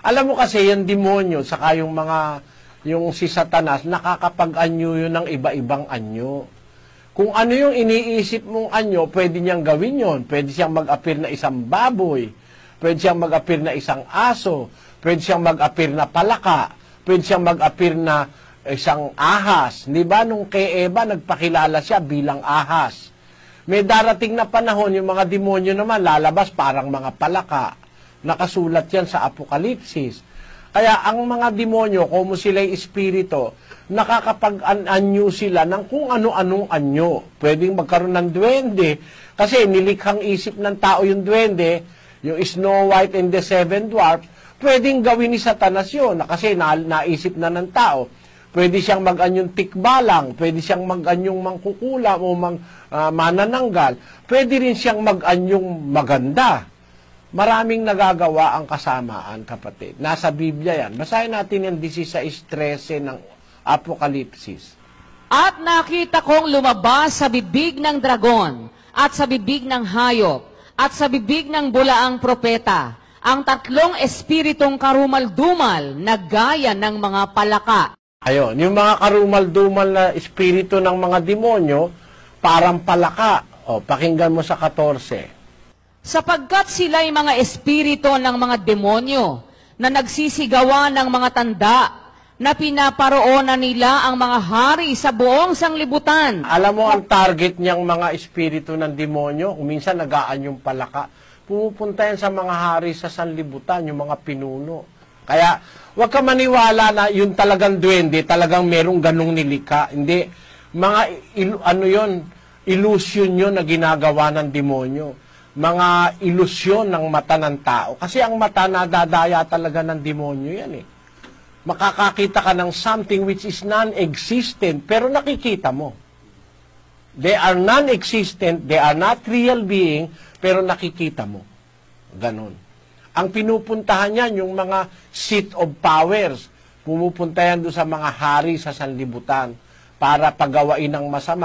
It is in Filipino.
Alam mo kasi, yung demonyo, saka yung si Satanas, nakakapag-anyo yun ng iba-ibang anyo. Kung ano yung iniisip mong anyo, pwede niyang gawin yon. Pwede siyang mag-appear na isang baboy, pwede siyang mag-appear na isang aso, pwede siyang mag-appear na palaka, pwede siyang mag-appear na isang ahas. Di ba? Nung kay Eva, nagpakilala siya bilang ahas. May darating na panahon, yung mga demonyo naman lalabas parang mga palaka. Nakasulat yan sa Apokalipsis. Kaya ang mga demonyo, kung sila'y espiritu, nakakapag-anyo sila ng kung ano-anong anyo. Pwedeng magkaroon ng duwende, kasi nilikhang isip ng tao yung duwende, yung Snow White and the Seven Dwarfs, pwedeng gawin ni Satanas yun, kasi naisip na ng tao. Pwede siyang mag-anyong tikbalang, pwede siyang mag-anyong mangkukulam o manananggal, pwede rin siyang mag-anyong maganda. Maraming nagagawa ang kasamaan, kapatid. Nasa Biblia yan. Basahin natin yung 16:13 ng Apokalipsis. At nakita kong lumabas sa bibig ng dragon, at sa bibig ng hayop, at sa bibig ng bulaang propeta, ang tatlong espiritong karumal-dumal na gaya ng mga palaka. Ayun, yung mga karumal-dumal na espiritu ng mga demonyo, parang palaka. O, pakinggan mo sa 14. Sapagkat sila'y mga espiritu ng mga demonyo na nagsisigawa ng mga tanda na pinaparoonan nila ang mga hari sa buong sanglibutan. Alam mo ang target niyang mga espiritu ng demonyo, kung minsan nagaan yung palaka, pumupunta yan sa mga hari sa sanlibutan, yung mga pinuno. Kaya, huwag ka maniwala na yung talagang duwende, talagang merong ganong nilika. Hindi. Mga, illusion yun na ginagawa ng demonyo. Mga ilusyon ng mata ng tao. Kasi ang mata nadadaya talaga ng demonyo yan eh. Makakakita ka ng something which is non-existent, pero nakikita mo. They are non-existent, they are not real being, pero nakikita mo. Ganon. Ang pinupuntahan niyan, yung mga seat of powers. Pumupunta yan doon sa mga hari sa sanlibutan para pagawain ng masama.